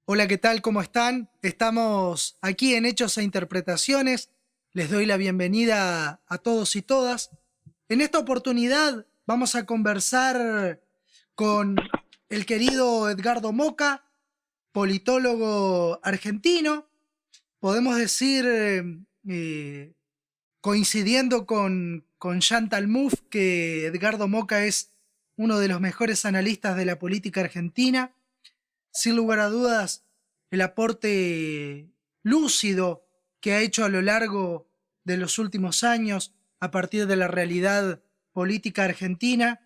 Hola, ¿qué tal? ¿Cómo están? Estamos aquí en Hechos e Interpretaciones. Les doy la bienvenida a todos y todas. En esta oportunidad vamos a conversar con el querido Edgardo Moca, politólogo argentino. Podemos decir, coincidiendo con Chantal Mouffe, que Edgardo Moca es uno de los mejores analistas de la política argentina. Sin lugar a dudas, el aporte lúcido que ha hecho a lo largo de los últimos años a partir de la realidad política argentina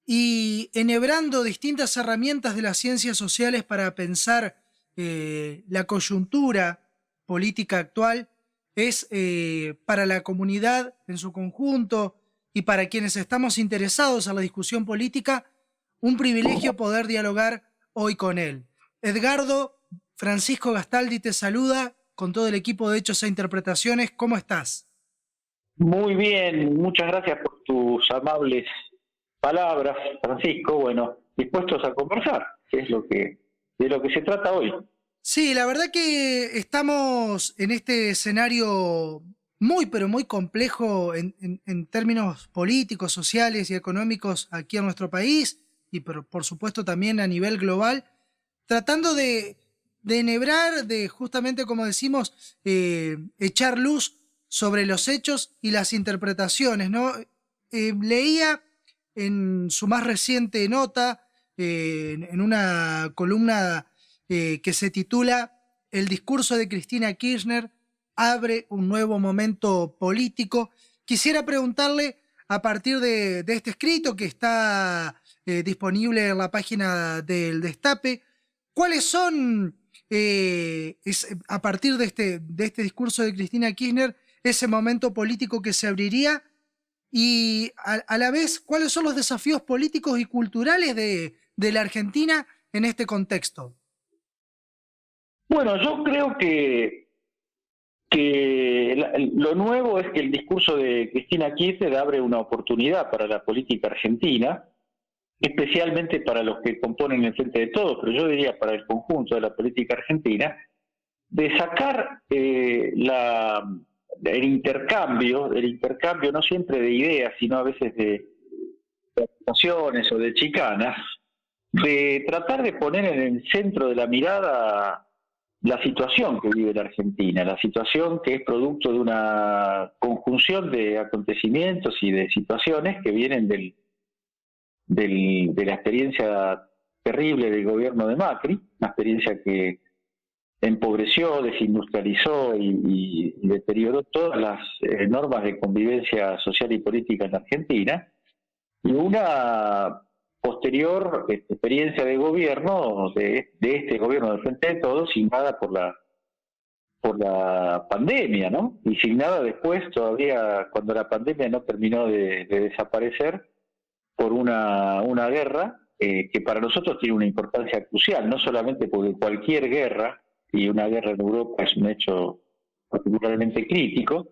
y enhebrando distintas herramientas de las ciencias sociales para pensar la coyuntura política actual, es para la comunidad en su conjunto y para quienes estamos interesados en la discusión política, un privilegio poder dialogar hoy con él. Edgardo, Francisco Gastaldi te saluda con todo el equipo de Hechos e Interpretaciones. ¿Cómo estás? Muy bien, muchas gracias por tus amables palabras, Francisco. Bueno, dispuestos a conversar, que es de lo que se trata hoy. Sí, la verdad que estamos en este escenario muy, pero muy complejo en términos políticos, sociales y económicos aquí en nuestro país y por supuesto también a nivel global, tratando de enhebrar, de justamente como decimos, echar luz sobre los hechos y las interpretaciones, ¿no? Leía en su más reciente nota, en una columna que se titula El discurso de Cristina Kirchner abre un nuevo momento político. Quisiera preguntarle, a partir de este escrito que está disponible en la página del Destape, ¿cuáles son, a partir de este discurso de Cristina Kirchner, ese momento político que se abriría y a la vez, cuáles son los desafíos políticos y culturales de la Argentina en este contexto? Bueno, yo creo que lo nuevo es que el discurso de Cristina Kirchner abre una oportunidad para la política argentina, especialmente para los que componen el Frente de Todos, pero yo diría para el conjunto de la política argentina, de sacar el intercambio no siempre de ideas, sino a veces de acusaciones o de chicanas, de tratar de poner en el centro de la mirada la situación que vive la Argentina, la situación que es producto de una conjunción de acontecimientos y de situaciones que vienen de la experiencia terrible del gobierno de Macri, una experiencia que empobreció, desindustrializó y deterioró todas las normas de convivencia social y política en la Argentina, y una posterior experiencia de gobierno, de este gobierno del Frente de Todos, signada por la pandemia, ¿no? Y signada después, todavía cuando la pandemia no terminó de desaparecer, por una guerra que para nosotros tiene una importancia crucial, no solamente porque cualquier guerra, y una guerra en Europa es un hecho particularmente crítico,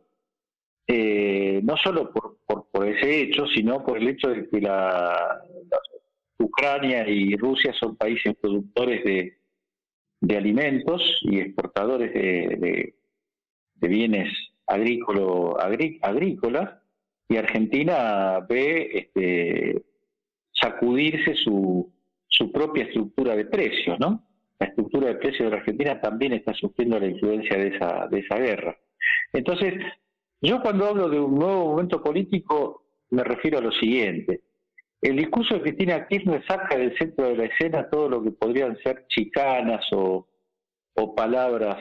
no solo por ese hecho, sino por el hecho de que Ucrania y Rusia son países productores de alimentos y exportadores de bienes agrícolas, y Argentina ve sacudirse su propia estructura de precios, ¿no? La estructura de precios de la Argentina también está sufriendo la influencia de esa guerra. Entonces, yo cuando hablo de un nuevo momento político me refiero a lo siguiente. El discurso de Cristina Kirchner saca del centro de la escena todo lo que podrían ser chicanas o palabras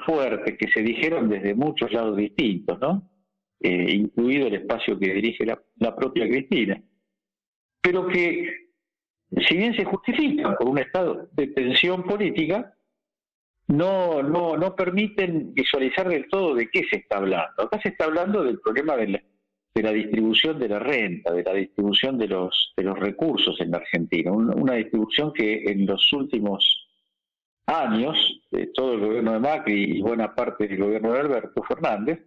fuertes que se dijeron desde muchos lados distintos, ¿no? Incluido el espacio que dirige la propia Cristina. Pero que, si bien se justifican por un estado de tensión política, no permiten visualizar del todo de qué se está hablando. Acá se está hablando del problema de la distribución de la renta, de la distribución de los recursos en la Argentina. Una distribución que en los últimos años, de todo el gobierno de Macri y buena parte del gobierno de Alberto Fernández,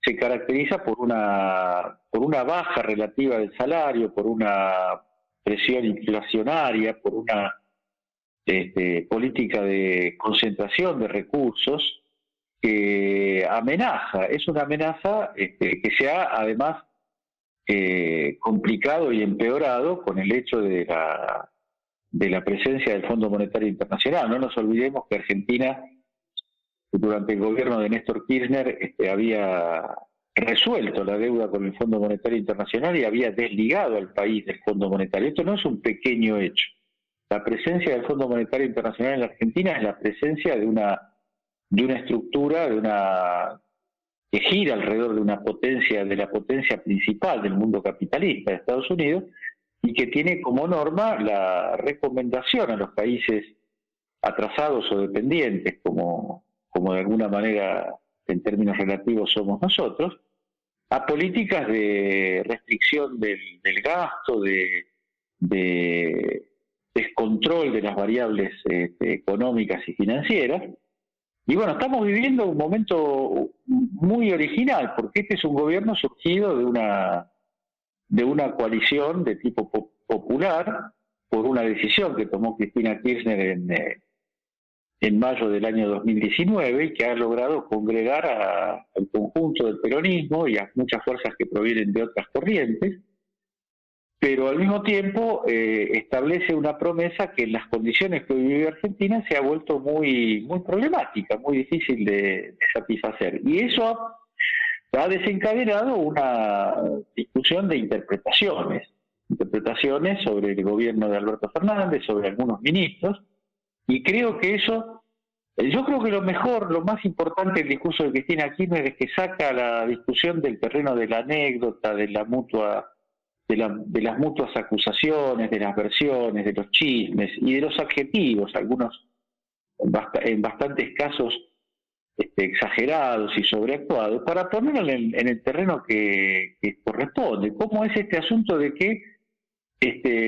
se caracteriza por una baja relativa del salario, por una presión inflacionaria, por una política de concentración de recursos que es una amenaza que se ha además complicado y empeorado con el hecho de la presencia del Fondo Monetario Internacional. No nos olvidemos que Argentina, durante el gobierno de Néstor Kirchner, había resuelto la deuda con el Fondo Monetario Internacional y había desligado al país del Fondo Monetario. Esto no es un pequeño hecho. La presencia del Fondo Monetario Internacional en la Argentina es la presencia de una estructura, que gira alrededor de una potencia, de la potencia principal del mundo capitalista de Estados Unidos, y que tiene como norma la recomendación a los países atrasados o dependientes, como de alguna manera en términos relativos somos nosotros, a políticas de restricción del gasto, de descontrol de las variables económicas y financieras. Y bueno, estamos viviendo un momento muy original, porque este es un gobierno surgido de una coalición de tipo popular, por una decisión que tomó Cristina Kirchner en mayo del año 2019, y que ha logrado congregar al conjunto del peronismo y a muchas fuerzas que provienen de otras corrientes, pero al mismo tiempo establece una promesa que en las condiciones que hoy vive Argentina se ha vuelto muy, muy problemática, muy difícil de satisfacer. Y eso ha desencadenado una discusión de interpretaciones sobre el gobierno de Alberto Fernández, sobre algunos ministros, y creo que yo creo que lo más importante del discurso de Cristina Kirchner es que saca la discusión del terreno de la anécdota, de las mutuas acusaciones, de las versiones, de los chismes y de los adjetivos, algunos en bastantes casos exagerados y sobreactuados, para ponerlo en el terreno que corresponde. ¿Cómo es este asunto de que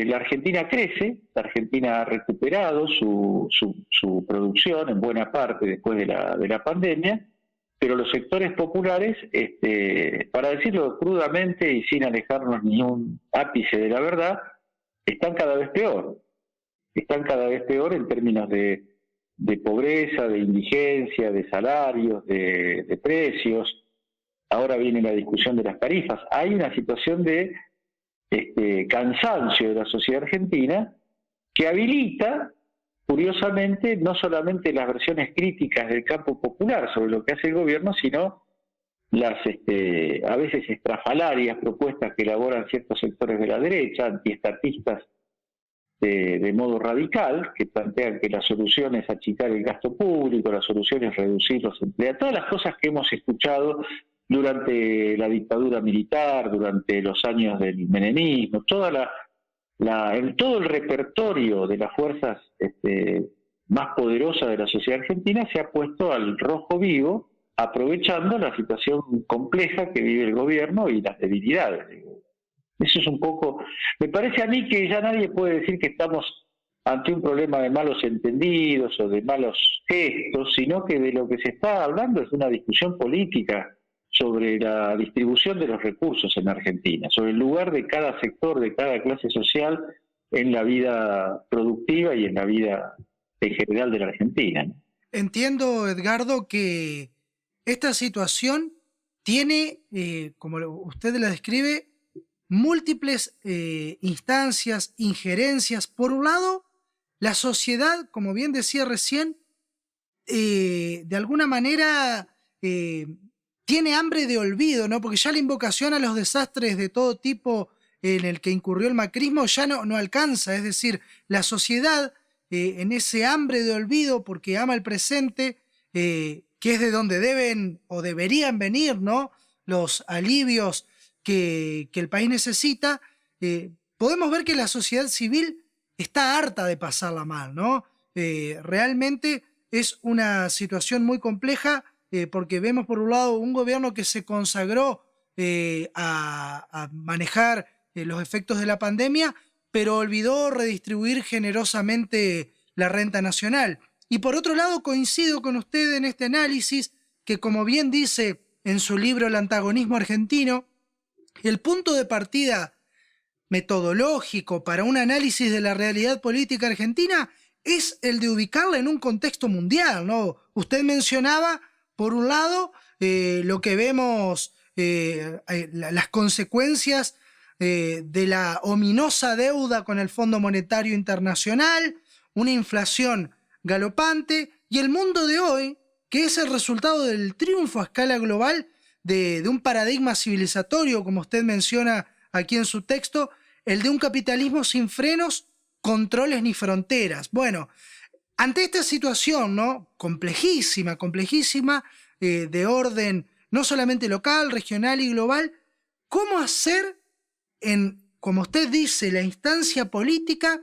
la Argentina crece? La Argentina ha recuperado su producción en buena parte después de la pandemia, pero los sectores populares, para decirlo crudamente y sin alejarnos ni un ápice de la verdad, están cada vez peor. Están cada vez peor en términos de pobreza, de indigencia, de salarios, de precios. Ahora viene la discusión de las tarifas. Hay una situación de cansancio de la sociedad argentina que habilita, curiosamente, no solamente las versiones críticas del campo popular sobre lo que hace el gobierno, sino las a veces estrafalarias propuestas que elaboran ciertos sectores de la derecha, antiestatistas de modo radical, que plantean que la solución es achicar el gasto público, la solución es reducir los empleados, todas las cosas que hemos escuchado durante la dictadura militar, durante los años del menemismo, todo el repertorio de las fuerzas más poderosas de la sociedad argentina se ha puesto al rojo vivo, aprovechando la situación compleja que vive el gobierno y las debilidades. Eso es un poco... Me parece a mí que ya nadie puede decir que estamos ante un problema de malos entendidos o de malos gestos, sino que de lo que se está hablando es de una discusión política sobre la distribución de los recursos en Argentina, sobre el lugar de cada sector, de cada clase social en la vida productiva y en la vida en general de la Argentina. Entiendo, Edgardo, que esta situación tiene, como usted la describe, múltiples instancias, injerencias. Por un lado, la sociedad, como bien decía recién, de alguna manera tiene hambre de olvido, ¿no? Porque ya la invocación a los desastres de todo tipo en el que incurrió el macrismo ya no alcanza. Es decir, la sociedad en ese hambre de olvido, porque ama el presente, que es de donde deben o deberían venir, ¿no?, los alivios que el país necesita, podemos ver que la sociedad civil está harta de pasarla mal, ¿no? Realmente es una situación muy compleja, porque vemos por un lado un gobierno que se consagró a manejar los efectos de la pandemia, pero olvidó redistribuir generosamente la renta nacional. Y por otro lado, coincido con usted en este análisis que, como bien dice en su libro El antagonismo argentino, el punto de partida metodológico para un análisis de la realidad política argentina es el de ubicarla en un contexto mundial, ¿no? Usted mencionaba, por un lado, lo que vemos, las consecuencias de la ominosa deuda con el Fondo Monetario Internacional, una inflación galopante y el mundo de hoy, que es el resultado del triunfo a escala global de un paradigma civilizatorio, como usted menciona aquí en su texto, el de un capitalismo sin frenos, controles ni fronteras. Bueno, ante esta situación, ¿no? Complejísima, complejísima, de orden no solamente local, regional y global, ¿cómo hacer como usted dice, la instancia política?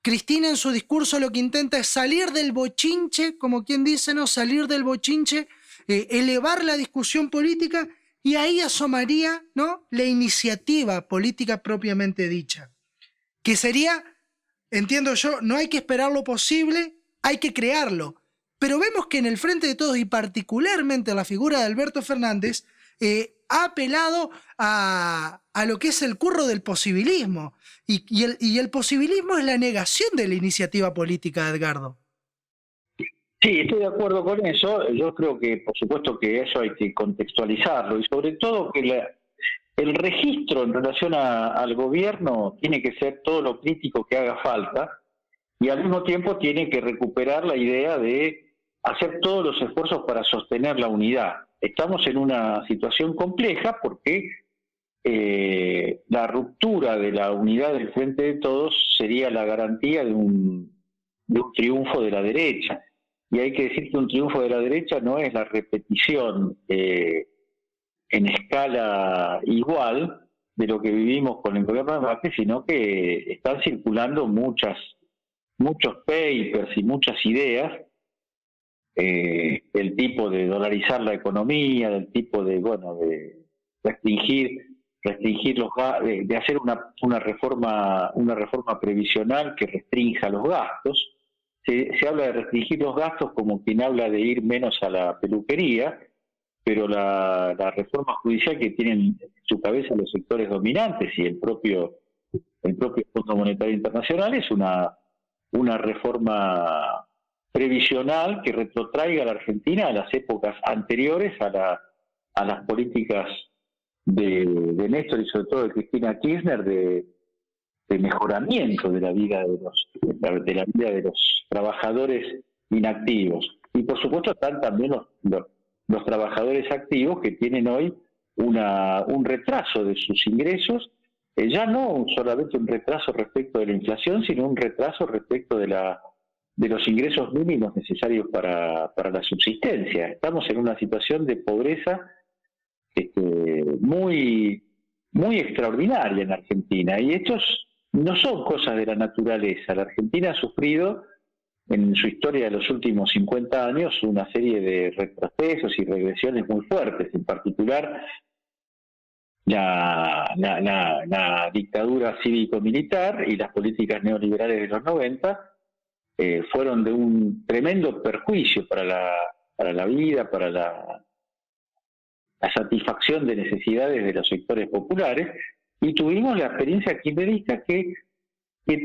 Cristina en su discurso lo que intenta es salir del bochinche, como quien dice, ¿no? Salir del bochinche, elevar la discusión política, y ahí asomaría, ¿no?, la iniciativa política propiamente dicha, que sería, entiendo yo, no hay que esperar lo posible, hay que crearlo. Pero vemos que en el Frente de Todos, y particularmente la figura de Alberto Fernández, ha apelado a lo que es el curro del posibilismo. Y el posibilismo es la negación de la iniciativa política, Edgardo. Sí, estoy de acuerdo con eso. Yo creo que, por supuesto, que eso hay que contextualizarlo y sobre todo que el registro en relación al gobierno tiene que ser todo lo crítico que haga falta y al mismo tiempo tiene que recuperar la idea de hacer todos los esfuerzos para sostener la unidad. Estamos en una situación compleja porque la ruptura de la unidad del Frente de Todos sería la garantía de un triunfo de la derecha. Y hay que decir que un triunfo de la derecha no es la repetición en escala igual de lo que vivimos con el gobierno de Macri, sino que están circulando muchos papers y muchas ideas del tipo de dolarizar la economía, del tipo de restringir los de hacer una reforma previsional que restrinja los gastos. Se habla de restringir los gastos como quien habla de ir menos a la peluquería, pero la reforma judicial que tienen en su cabeza los sectores dominantes y el propio Fondo Monetario Internacional es una reforma previsional que retrotraiga a la Argentina a las épocas anteriores a las políticas de Néstor y sobre todo de Cristina Kirchner de mejoramiento de la vida de los trabajadores inactivos. Y por supuesto están también los trabajadores activos que tienen hoy un retraso de sus ingresos, ya no solamente un retraso respecto de la inflación, sino un retraso respecto de los ingresos mínimos necesarios para la subsistencia. Estamos en una situación de pobreza muy, muy extraordinaria en Argentina, y estos no son cosas de la naturaleza. La Argentina ha sufrido en su historia de los últimos 50 años una serie de retrocesos y regresiones muy fuertes, en particular la dictadura cívico-militar y las políticas neoliberales de los 90 fueron de un tremendo perjuicio para la vida, para la satisfacción de necesidades de los sectores populares, y tuvimos la experiencia kirchnerista que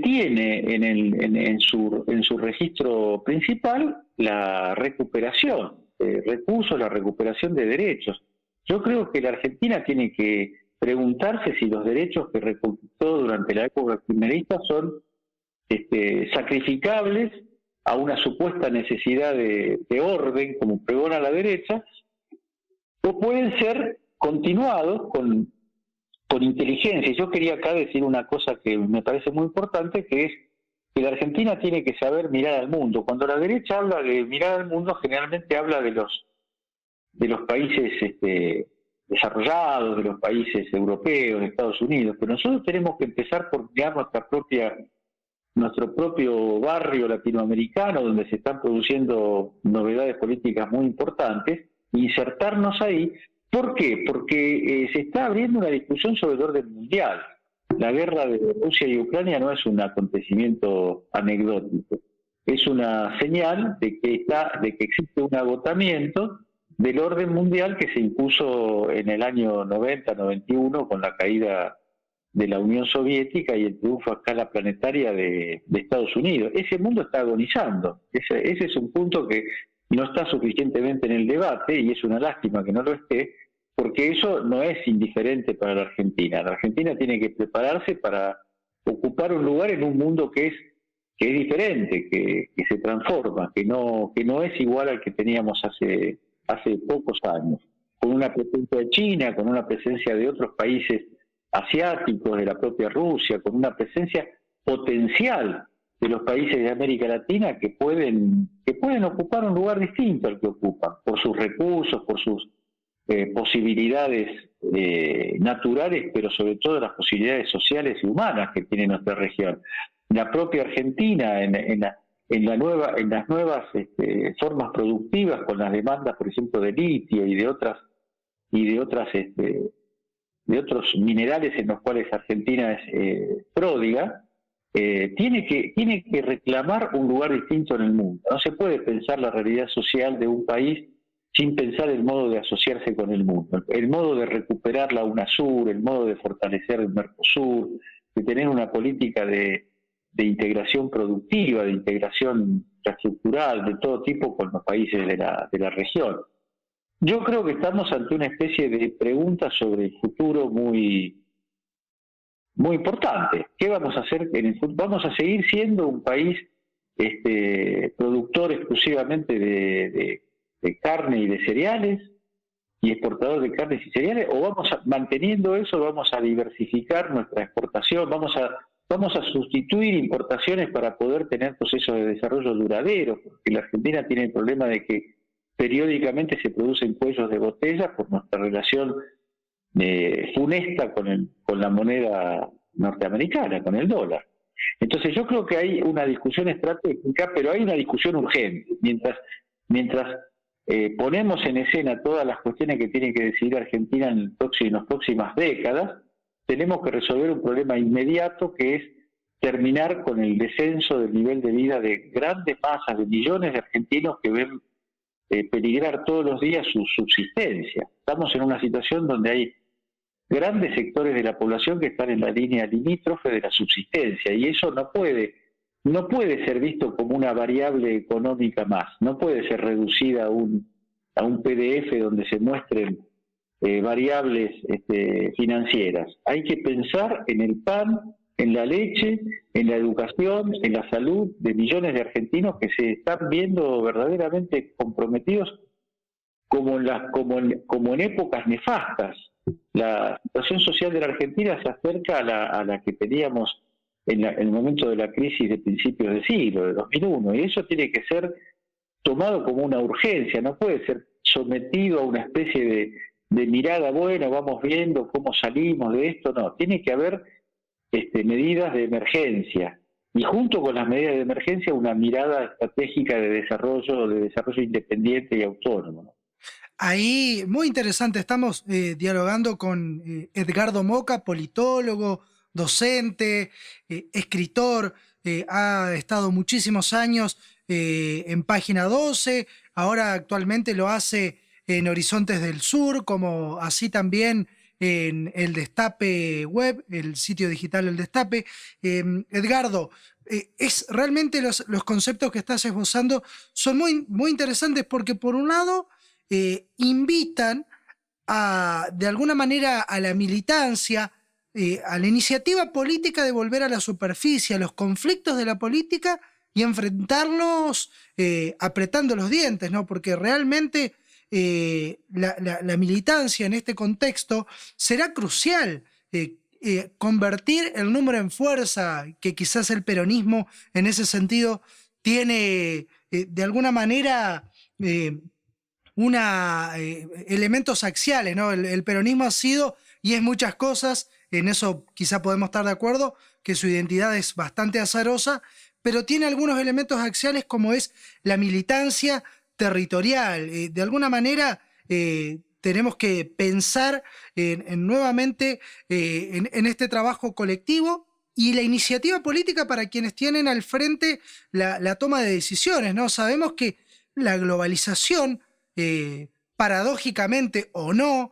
tiene en su registro principal la recuperación de recursos, la recuperación de derechos. Yo creo que la Argentina tiene que preguntarse si los derechos que reconquistó durante la época kirchnerista son sacrificables a una supuesta necesidad de orden, como pregona la derecha, o pueden ser continuados con inteligencia. Yo quería acá decir una cosa que me parece muy importante, que es que la Argentina tiene que saber mirar al mundo. Cuando la derecha habla de mirar al mundo, generalmente habla de los países desarrollados, de los países europeos, de Estados Unidos, pero nosotros tenemos que empezar por mirar nuestro propio barrio latinoamericano, donde se están produciendo novedades políticas muy importantes, insertarnos ahí. ¿Por qué? Porque se está abriendo una discusión sobre el orden mundial. La guerra de Rusia y Ucrania no es un acontecimiento anecdótico, es una señal de que existe un agotamiento del orden mundial que se impuso en el año 90-91 con la caída de la Unión Soviética y el triunfo a escala planetaria de Estados Unidos. Ese mundo está agonizando. Ese es un punto que no está suficientemente en el debate, y es una lástima que no lo esté, porque eso no es indiferente para la Argentina. La Argentina tiene que prepararse para ocupar un lugar en un mundo que es diferente, que se transforma, que no es igual al que teníamos hace pocos años, con una presencia de China, con una presencia de otros países asiáticos, de la propia Rusia, con una presencia potencial de los países de América Latina que pueden ocupar un lugar distinto al que ocupan, por sus recursos, por sus posibilidades naturales, pero sobre todo las posibilidades sociales y humanas que tiene nuestra región. La propia Argentina, en las nuevas formas productivas, con las demandas, por ejemplo, de litio y de otros minerales en los cuales Argentina es pródiga, tiene que reclamar un lugar distinto en el mundo. No se puede pensar la realidad social de un país sin pensar el modo de asociarse con el mundo, el modo de recuperar la UNASUR, el modo de fortalecer el Mercosur, de tener una política de integración productiva, de integración infraestructural, de todo tipo con los países de la región. Yo creo que estamos ante una especie de pregunta sobre el futuro muy, muy importante. ¿Qué vamos a hacer en el futuro? ¿Vamos a seguir siendo un país productor exclusivamente de carne y de cereales y exportador de carnes y cereales, o manteniendo eso, vamos a diversificar nuestra exportación, vamos a sustituir importaciones para poder tener procesos de desarrollo duradero? Porque la Argentina tiene el problema de que periódicamente se producen cuellos de botella por nuestra relación funesta con la moneda norteamericana, con el dólar. Entonces yo creo que hay una discusión estratégica, pero hay una discusión urgente. Mientras ponemos en escena todas las cuestiones que tiene que decidir Argentina en las próximas décadas, tenemos que resolver un problema inmediato, que es terminar con el descenso del nivel de vida de grandes masas, de millones de argentinos que ven peligrar todos los días su subsistencia. Estamos en una situación donde hay grandes sectores de la población que están en la línea limítrofe de la subsistencia, y eso no puede ser visto como una variable económica más, no puede ser reducida a un PDF donde se muestren variables financieras. Hay que pensar en el pan, en la leche, en la educación, en la salud de millones de argentinos que se están viendo verdaderamente comprometidos como en épocas nefastas. La situación social de la Argentina se acerca a la que teníamos en el momento de la crisis de principios de siglo, de 2001, y eso tiene que ser tomado como una urgencia, no puede ser sometido a una especie de mirada, bueno, vamos viendo cómo salimos de esto, no, tiene que haber medidas de emergencia, y junto con las medidas de emergencia una mirada estratégica de desarrollo independiente y autónomo, ¿no? Ahí, muy interesante, estamos dialogando con Edgardo Moca, politólogo, docente, escritor, ha estado muchísimos años en Página 12, ahora actualmente lo hace en Horizontes del Sur, como así también en El Destape Web, el sitio digital El Destape. Edgardo, es realmente los conceptos que estás esbozando son muy, muy interesantes, porque por un lado invitan de alguna manera a la militancia, a la iniciativa política de volver a la superficie, a los conflictos de la política y enfrentarlos apretando los dientes, ¿no? Porque realmente la militancia en este contexto será crucial. Convertir el número en fuerza, que quizás el peronismo en ese sentido tiene de alguna manera elementos axiales, ¿no? El peronismo ha sido y es muchas cosas, en eso quizá podemos estar de acuerdo, que su identidad es bastante azarosa, pero tiene algunos elementos axiales como es la militancia territorial. De alguna manera tenemos que pensar nuevamente en este trabajo colectivo y la iniciativa política para quienes tienen al frente la toma de decisiones, ¿no? Sabemos que la globalización, paradójicamente o no,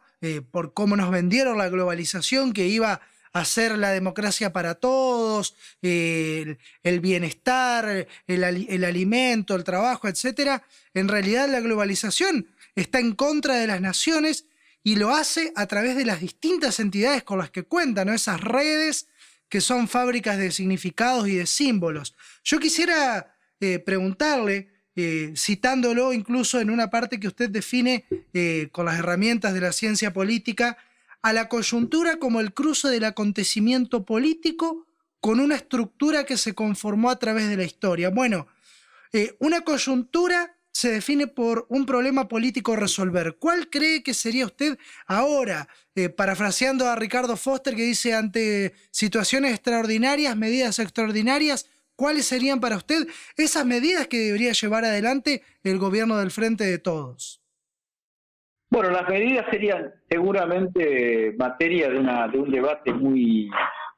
por cómo nos vendieron la globalización, que iba hacer la democracia para todos, el bienestar, el alimento, el trabajo, etcétera, en realidad la globalización está en contra de las naciones y lo hace a través de las distintas entidades con las que cuentan, ¿no? Esas redes que son fábricas de significados y de símbolos. Yo quisiera preguntarle, citándolo incluso en una parte que usted define con las herramientas de la ciencia política, a la coyuntura como el cruce del acontecimiento político con una estructura que se conformó a través de la historia. Bueno, una coyuntura se define por un problema político a resolver. ¿Cuál cree que sería usted ahora, parafraseando a Ricardo Foster, que dice ante situaciones extraordinarias, medidas extraordinarias, cuáles serían para usted esas medidas que debería llevar adelante el gobierno del Frente de Todos? Bueno, las medidas serían seguramente materia de un debate muy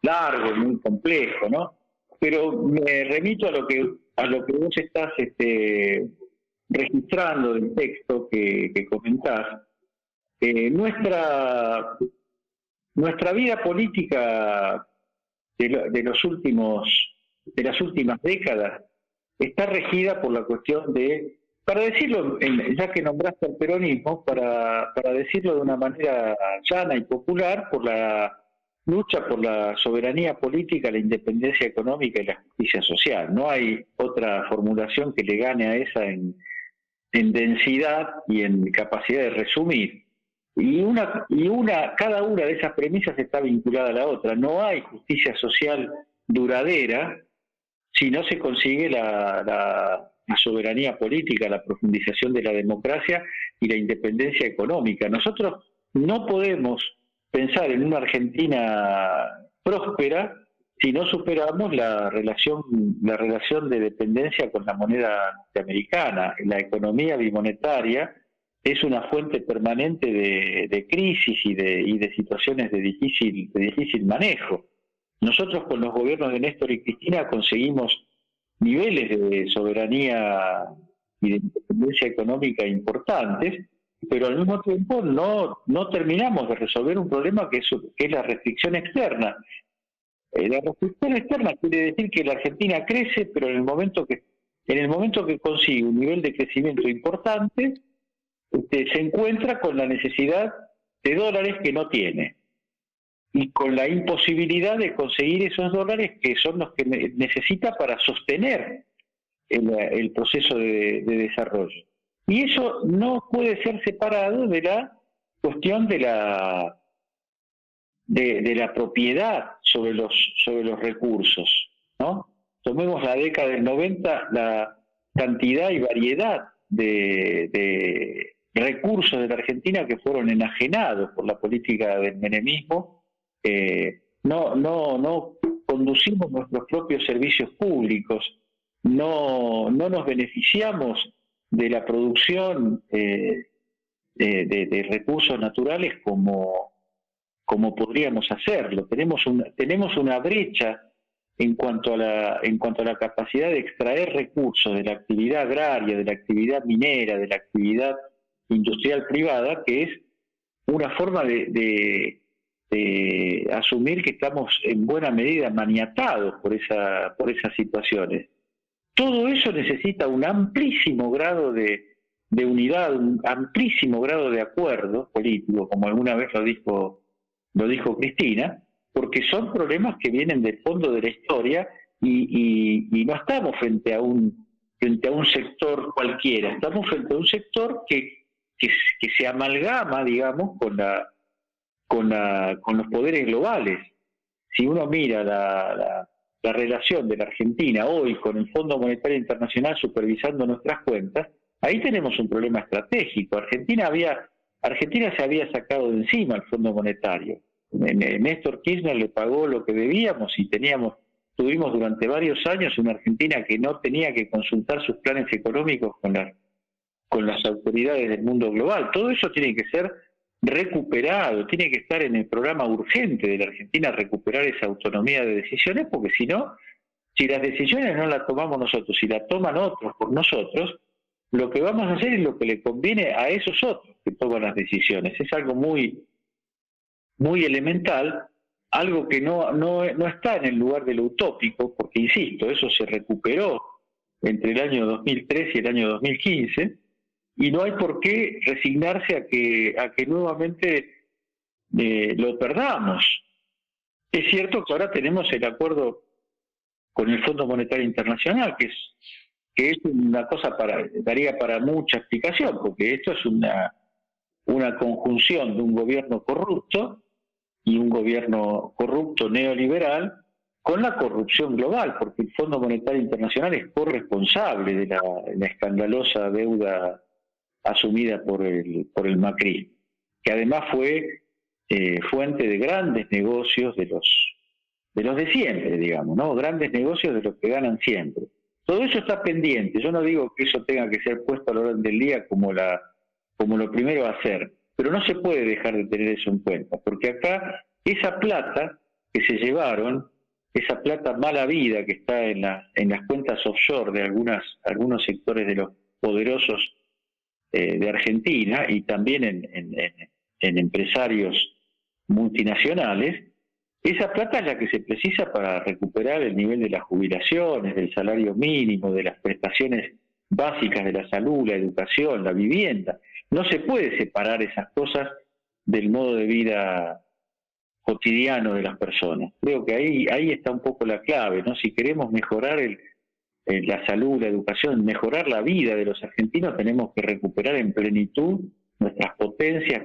largo, muy complejo, ¿no? Pero me remito a lo que vos estás registrando del texto que comentás. Nuestra vida política de las últimas décadas está regida por la cuestión de, para decirlo, ya que nombraste al peronismo, para decirlo de una manera llana y popular, por la lucha por la soberanía política, la independencia económica y la justicia social. No hay otra formulación que le gane a esa en densidad y en capacidad de resumir. Cada una de esas premisas está vinculada a la otra. No hay justicia social duradera si no se consigue la soberanía política, la profundización de la democracia y la independencia económica. Nosotros no podemos pensar en una Argentina próspera si no superamos la relación de dependencia con la moneda norteamericana. La economía bimonetaria es una fuente permanente de crisis y de situaciones de difícil manejo. Nosotros con los gobiernos de Néstor y Cristina conseguimos niveles de soberanía y de independencia económica importantes, pero al mismo tiempo no terminamos de resolver un problema que es la restricción externa. La restricción externa quiere decir que la Argentina crece, pero en el momento que consigue un nivel de crecimiento importante, se encuentra con la necesidad de dólares que no tiene y con la imposibilidad de conseguir esos dólares que son los que necesita para sostener el proceso de desarrollo. Y eso no puede ser separado de la cuestión de la propiedad sobre los recursos, ¿no? Tomemos la década del 90, la cantidad y variedad de recursos de la Argentina que fueron enajenados por la política del menemismo. No conducimos nuestros propios servicios públicos, no nos beneficiamos de la producción de recursos naturales como podríamos hacerlo. Tenemos una brecha en cuanto a la capacidad de extraer recursos de la actividad agraria, de la actividad minera, de la actividad industrial privada, que es una forma de asumir que estamos en buena medida maniatados por esas situaciones. Todo eso necesita un amplísimo grado de unidad, un amplísimo grado de acuerdo político, como alguna vez lo dijo Cristina, porque son problemas que vienen del fondo de la historia y no estamos frente a un sector cualquiera, estamos frente a un sector que se amalgama, digamos, con los poderes globales. Si uno mira la relación de la Argentina hoy con el Fondo Monetario Internacional supervisando nuestras cuentas, ahí tenemos un problema estratégico. Argentina se había sacado de encima el Fondo Monetario. Néstor Kirchner le pagó lo que debíamos y tuvimos durante varios años una Argentina que no tenía que consultar sus planes económicos con las autoridades del mundo global. Todo eso tiene que ser recuperado, tiene que estar en el programa urgente de la Argentina, recuperar esa autonomía de decisiones, porque si no, si las decisiones no las tomamos nosotros, si las toman otros por nosotros, lo que vamos a hacer es lo que le conviene a esos otros que toman las decisiones. Es algo muy, muy elemental, algo que no está en el lugar de lo utópico, porque insisto, eso se recuperó entre el año 2013 y el año 2015, y no hay por qué resignarse a que nuevamente lo perdamos. Es cierto que ahora tenemos el acuerdo con el Fondo Monetario Internacional, que es una cosa daría para mucha explicación, porque esto es una conjunción de un gobierno corrupto y un gobierno corrupto neoliberal con la corrupción global, porque el Fondo Monetario Internacional es corresponsable de la escandalosa deuda asumida por el macrismo, que además fue fuente de grandes negocios de los de siempre, digamos, ¿no? Grandes negocios de los que ganan siempre. Todo eso está pendiente. Yo no digo que eso tenga que ser puesto al orden del día como lo primero a hacer, pero no se puede dejar de tener eso en cuenta, porque acá esa plata que se llevaron, esa plata mala vida que está en las cuentas offshore de algunos sectores de los poderosos de Argentina y también en empresarios multinacionales, esa plata es la que se precisa para recuperar el nivel de las jubilaciones, del salario mínimo, de las prestaciones básicas de la salud, la educación, la vivienda. No se puede separar esas cosas del modo de vida cotidiano de las personas. Creo que ahí está un poco la clave, ¿no? Si queremos mejorar la salud, la educación, mejorar la vida de los argentinos, tenemos que recuperar en plenitud nuestras potencias,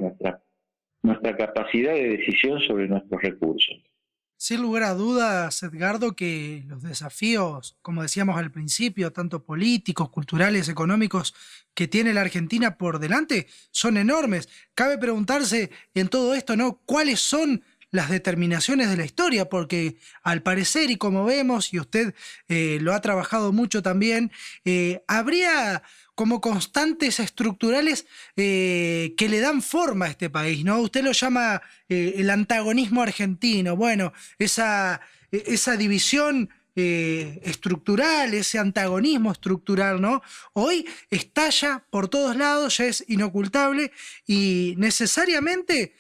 nuestra capacidad de decisión sobre nuestros recursos. Sin lugar a dudas, Edgardo, que los desafíos, como decíamos al principio, tanto políticos, culturales, económicos, que tiene la Argentina por delante, son enormes. Cabe preguntarse en todo esto, ¿no? ¿Cuáles son las determinaciones de la historia? Porque al parecer, y como vemos, y usted lo ha trabajado mucho también, habría como constantes estructurales que le dan forma a este país, ¿no? Usted lo llama el antagonismo argentino. Bueno, esa división estructural, ese antagonismo estructural, ¿no? Hoy estalla por todos lados, ya es inocultable y necesariamente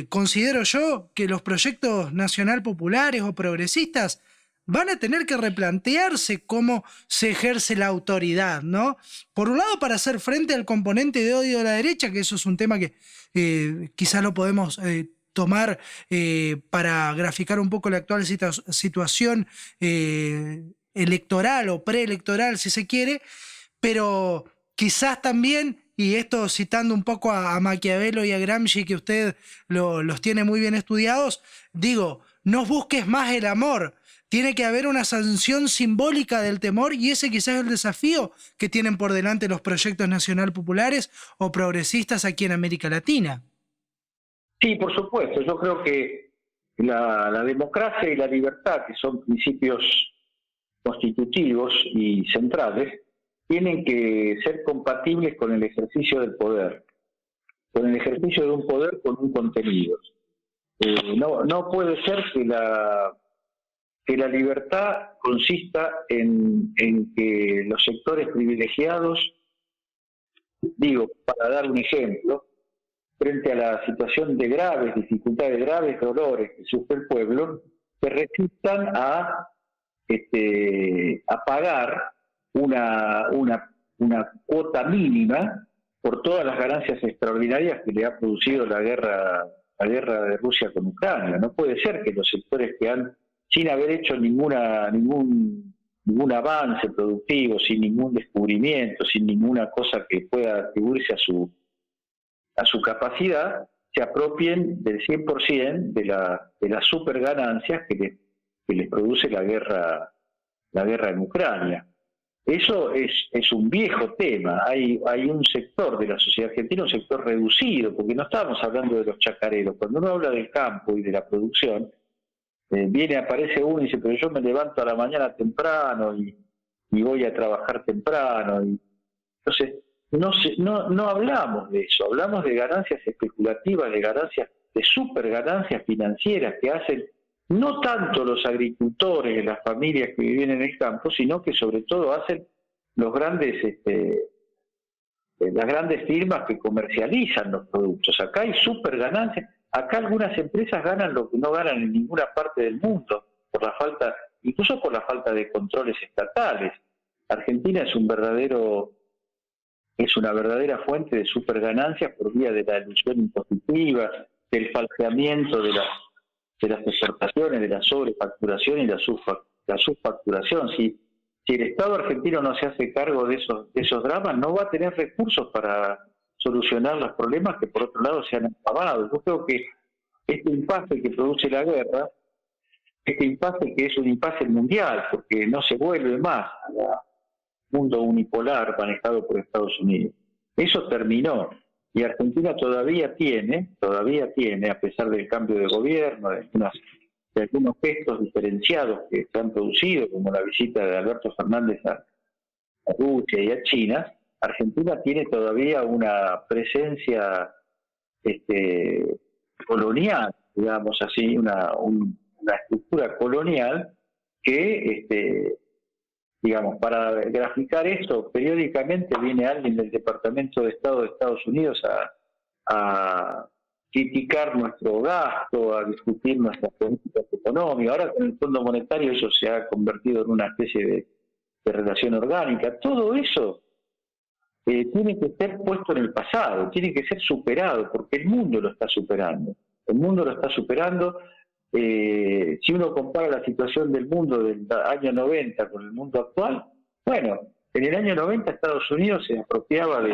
considero yo que los proyectos nacional populares o progresistas van a tener que replantearse cómo se ejerce la autoridad, ¿no? Por un lado, para hacer frente al componente de odio de la derecha, que eso es un tema que quizás lo podemos tomar para graficar un poco la actual situación electoral o preelectoral, si se quiere, pero quizás también, y esto citando un poco a Maquiavelo y a Gramsci, que usted los tiene muy bien estudiados, digo, no busques más el amor. Tiene que haber una sanción simbólica del temor y ese quizás es el desafío que tienen por delante los proyectos nacional populares o progresistas aquí en América Latina. Sí, por supuesto. Yo creo que la democracia y la libertad, que son principios constitutivos y centrales, tienen que ser compatibles con el ejercicio del poder, con el ejercicio de un poder con un contenido. No puede ser que la libertad consista en que los sectores privilegiados, digo, para dar un ejemplo, frente a la situación de graves dificultades, graves dolores que sufre el pueblo, se resistan a pagar una cuota mínima por todas las ganancias extraordinarias que le ha producido la guerra de Rusia con Ucrania. No puede ser que los sectores que han, sin haber hecho ningún avance productivo, sin ningún descubrimiento, sin ninguna cosa que pueda atribuirse a su capacidad, se apropien del 100% de las super ganancias que les produce la guerra en Ucrania. Eso es un viejo tema. Hay un sector de la sociedad argentina, un sector reducido, porque no estamos hablando de los chacareros. Cuando uno habla del campo y de la producción, aparece uno y dice, pero yo me levanto a la mañana temprano y voy a trabajar temprano. Entonces, no hablamos de eso, hablamos de ganancias especulativas, de super ganancias financieras que hacen no tanto los agricultores, las familias que viven en el campo, sino que sobre todo hacen las grandes firmas que comercializan los productos. Acá hay super ganancias. Acá algunas empresas ganan lo que no ganan en ninguna parte del mundo, por la falta, incluso por la falta de controles estatales. Argentina es una verdadera fuente de superganancias por vía de la ilusión impositiva, del falseamiento de las exportaciones, de la sobrefacturación y la subfacturación. Si el Estado argentino no se hace cargo de esos dramas, no va a tener recursos para solucionar los problemas que por otro lado se han acabado. Yo creo que este impasse que produce la guerra, este impasse que es un impasse mundial, porque no se vuelve más al mundo unipolar manejado por Estados Unidos. Eso terminó. Y Argentina todavía tiene, a pesar del cambio de gobierno, de algunos gestos diferenciados que se han producido, como la visita de Alberto Fernández a Rusia y a China, Argentina tiene todavía una presencia colonial, digamos así, una estructura colonial que, digamos, para graficar esto, periódicamente viene alguien del Departamento de Estado de Estados Unidos a criticar nuestro gasto, a discutir nuestras políticas económicas. Ahora con el Fondo Monetario eso se ha convertido en una especie de relación orgánica. Todo eso tiene que ser puesto en el pasado, tiene que ser superado, porque el mundo lo está superando. El mundo lo está superando. Si uno compara la situación del mundo del año 90 con el mundo actual, bueno, en el año 90 Estados Unidos se apropiaba de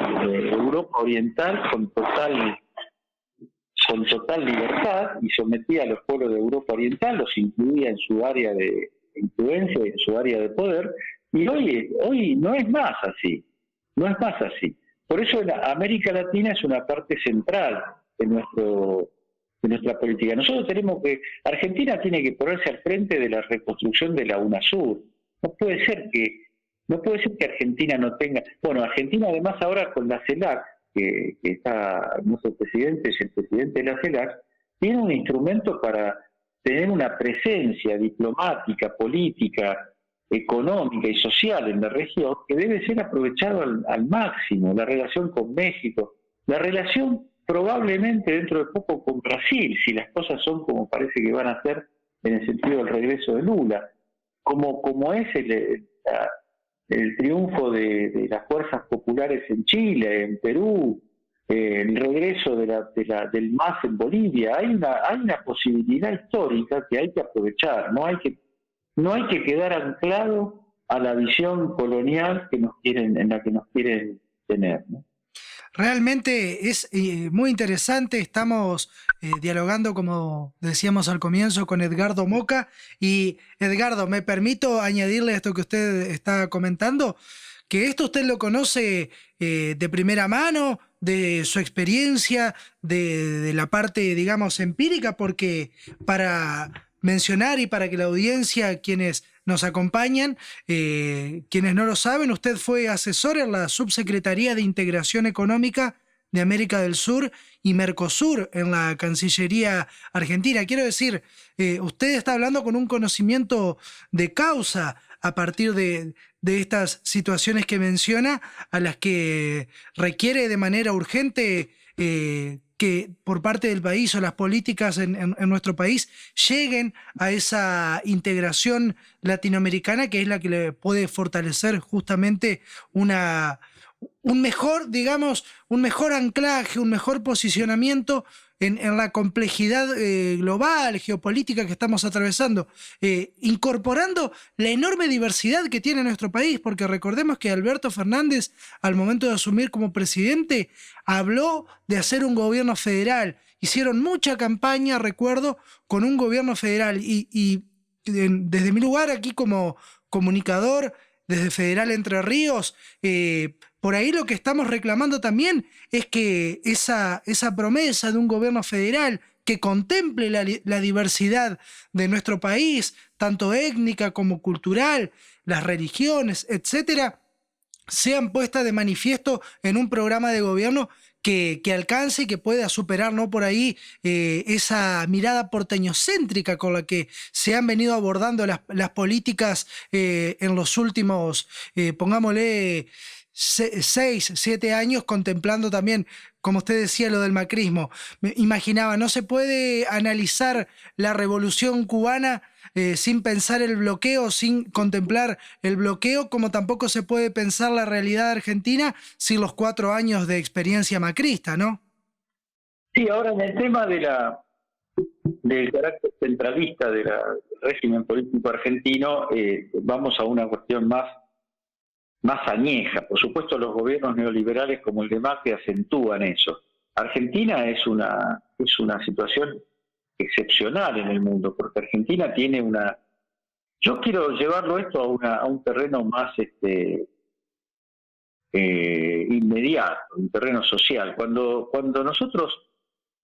Europa Oriental con total libertad y sometía a los pueblos de Europa Oriental, los incluía en su área de influencia y en su área de poder, y hoy no es más así, no es más así. Por eso América Latina es una parte central de nuestra política. Argentina tiene que ponerse al frente de la reconstrucción de la UNASUR. No puede ser que Argentina no tenga. Bueno, Argentina además ahora con la CELAC, que está nuestro presidente, es el presidente de la CELAC, tiene un instrumento para tener una presencia diplomática, política, económica y social en la región que debe ser aprovechado al máximo. La relación con México, la relación probablemente dentro de poco con Brasil, si las cosas son como parece que van a ser en el sentido del regreso de Lula, como es el triunfo de las fuerzas populares en Chile, en Perú, el regreso del MAS en Bolivia. Hay una posibilidad histórica que hay que aprovechar. No hay que quedar anclado a la visión colonial en la que nos quieren tener, ¿no? Realmente es muy interesante. Estamos dialogando, como decíamos al comienzo, con Edgardo Moca. Y Edgardo, me permito añadirle esto que usted está comentando, que esto usted lo conoce de primera mano, de su experiencia, de la parte, digamos, empírica, porque para mencionar y para que la audiencia, quienes nos acompañan, quienes no lo saben, usted fue asesor en la Subsecretaría de Integración Económica de América del Sur y Mercosur en la Cancillería Argentina. Quiero decir, usted está hablando con un conocimiento de causa a partir de estas situaciones que menciona, a las que requiere de manera urgente que por parte del país o las políticas en nuestro país lleguen a esa integración latinoamericana, que es la que le puede fortalecer justamente un mejor anclaje, un mejor posicionamiento en la complejidad global, geopolítica que estamos atravesando, incorporando la enorme diversidad que tiene nuestro país, porque recordemos que Alberto Fernández, al momento de asumir como presidente, habló de hacer un gobierno federal. Hicieron mucha campaña, recuerdo, con un gobierno federal y desde mi lugar aquí como comunicador, desde Federal Entre Ríos, por ahí lo que estamos reclamando también es que esa promesa de un gobierno federal que contemple la diversidad de nuestro país, tanto étnica como cultural, las religiones, etcétera, sean puestas de manifiesto en un programa de gobierno que alcance y que pueda superar, ¿no?, por ahí esa mirada porteñocéntrica con la que se han venido abordando las políticas en los últimos, pongámosle, 6, 7 años contemplando también, como usted decía, lo del macrismo. Me imaginaba, no se puede analizar la revolución cubana sin pensar el bloqueo, sin contemplar el bloqueo, como tampoco se puede pensar la realidad argentina sin los 4 años de experiencia macrista, ¿no? Sí, ahora en el tema del carácter centralista del régimen político argentino, vamos a una cuestión más añeja. Por supuesto, los gobiernos neoliberales como el de Macri acentúan eso. Argentina es una situación excepcional en el mundo, porque Argentina tiene una... Yo quiero llevarlo esto a un terreno más inmediato, un terreno social. Cuando nosotros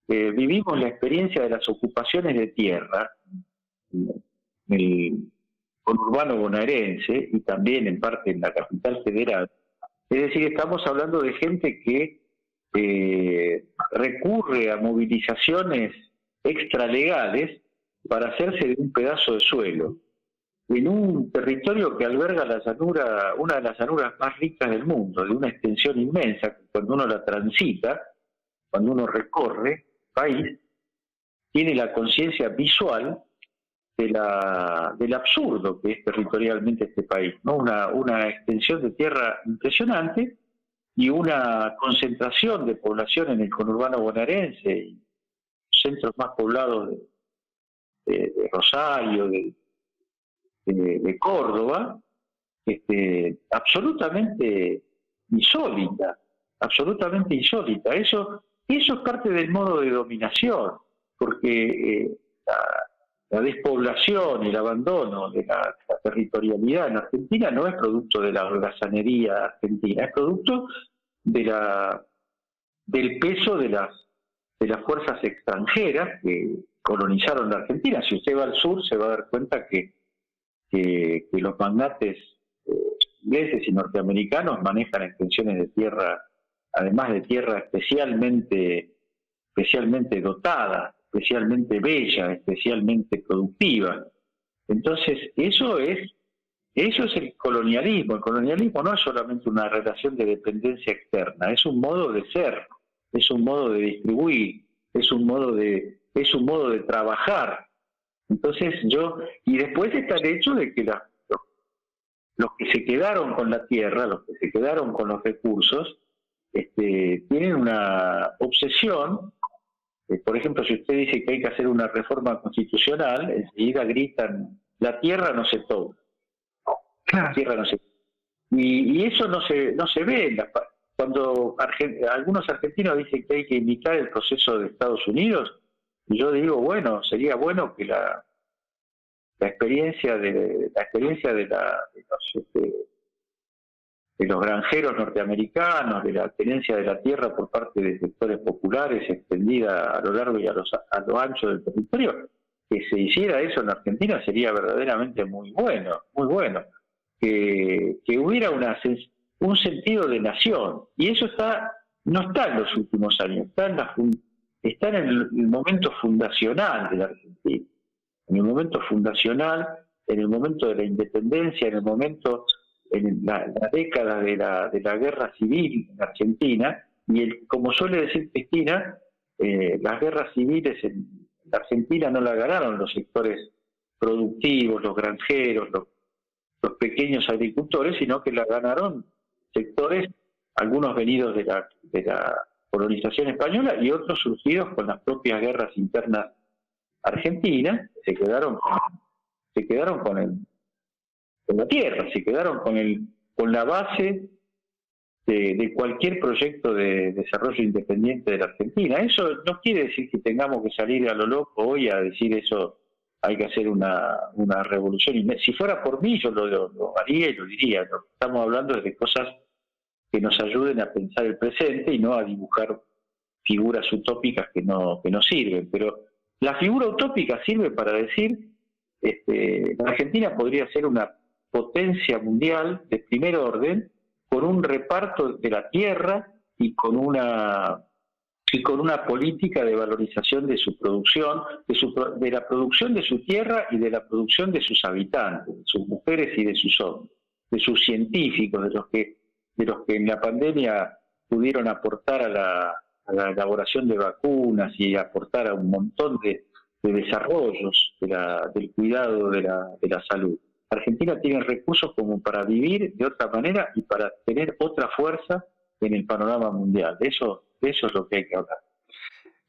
vivimos la experiencia de las ocupaciones de tierra, en el conurbano bonaerense y también en parte en la capital federal, es decir, estamos hablando de gente que recurre a movilizaciones extralegales para hacerse de un pedazo de suelo en un territorio que alberga la llanura, una de las llanuras más ricas del mundo, de una extensión inmensa, que cuando uno la transita, cuando uno recorre el país, tiene la conciencia visual del absurdo que es territorialmente este país, ¿no? Una extensión de tierra impresionante y una concentración de población en el conurbano bonaerense y centros más poblados de Rosario, de Córdoba, absolutamente insólita, absolutamente insólita. Eso es parte del modo de dominación, porque la despoblación, el abandono de la territorialidad en Argentina no es producto de la holgazanería argentina, es producto del peso de las fuerzas extranjeras que colonizaron la Argentina. Si usted va al sur se va a dar cuenta que los magnates ingleses y norteamericanos manejan extensiones de tierra, además de tierra especialmente dotada, especialmente bella, especialmente productiva. Entonces, eso es el colonialismo. El colonialismo no es solamente una relación de dependencia externa, es un modo de ser, es un modo de distribuir, es un modo de trabajar. Entonces y después está el hecho de que los que se quedaron con la tierra, los que se quedaron con los recursos, tienen una obsesión. Por ejemplo, si usted dice que hay que hacer una reforma constitucional, enseguida gritan, la tierra no se toca. Claro. La tierra no se... Y eso no se ve. Cuando algunos argentinos dicen que hay que imitar el proceso de Estados Unidos, yo digo, bueno, sería bueno que la experiencia de los granjeros norteamericanos, de la tenencia de la tierra por parte de sectores populares extendida a lo largo y a lo ancho del territorio, que se hiciera eso en Argentina sería verdaderamente muy bueno, muy bueno. Que hubiera un sentido de nación, y eso no está en los últimos años, está en el momento fundacional de la Argentina, en el momento fundacional, en el momento de la independencia, en la década de la guerra civil en Argentina, y como suele decir Cristina, las guerras civiles en Argentina no la ganaron los sectores productivos, los granjeros, los pequeños agricultores, sino que la ganaron sectores, algunos venidos de la colonización española y otros surgidos con las propias guerras internas argentinas, se quedaron con la tierra, se quedaron con la base de cualquier proyecto de desarrollo independiente de la Argentina. Eso no quiere decir que tengamos que salir a lo loco hoy a decir eso, hay que hacer una revolución. Si fuera por mí, yo lo haría y lo diría. ¿No? Estamos hablando de cosas que nos ayuden a pensar el presente y no a dibujar figuras utópicas que no sirven. Pero la figura utópica sirve para decir, la Argentina podría ser una potencia mundial de primer orden, con un reparto de la tierra y con una política de valorización de su producción, de la producción de su tierra y de la producción de sus habitantes, de sus mujeres y de sus hombres, de sus científicos, de los que de los que en la pandemia pudieron aportar a la elaboración de vacunas y aportar a un montón de desarrollos del cuidado de la salud. Argentina tiene recursos como para vivir de otra manera y para tener otra fuerza en el panorama mundial. Eso es lo que hay que hablar.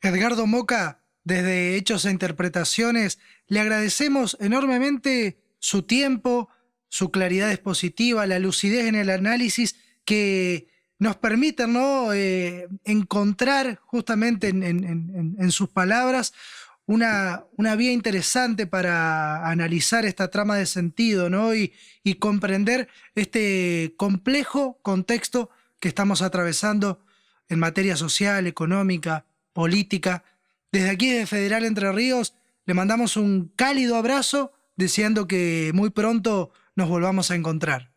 Edgardo Moca, desde Hechos e Interpretaciones, le agradecemos enormemente su tiempo, su claridad expositiva, la lucidez en el análisis que nos permiten, ¿no?, encontrar justamente en sus palabras una vía interesante para analizar esta trama de sentido, ¿no?, y comprender este complejo contexto que estamos atravesando en materia social, económica, política. Desde aquí, de Federal Entre Ríos, le mandamos un cálido abrazo, deseando que muy pronto nos volvamos a encontrar.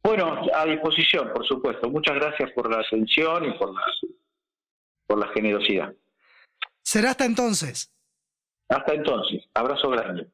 Bueno, a disposición, por supuesto. Muchas gracias por la atención y por la generosidad. Será hasta entonces. Hasta entonces, abrazo grande.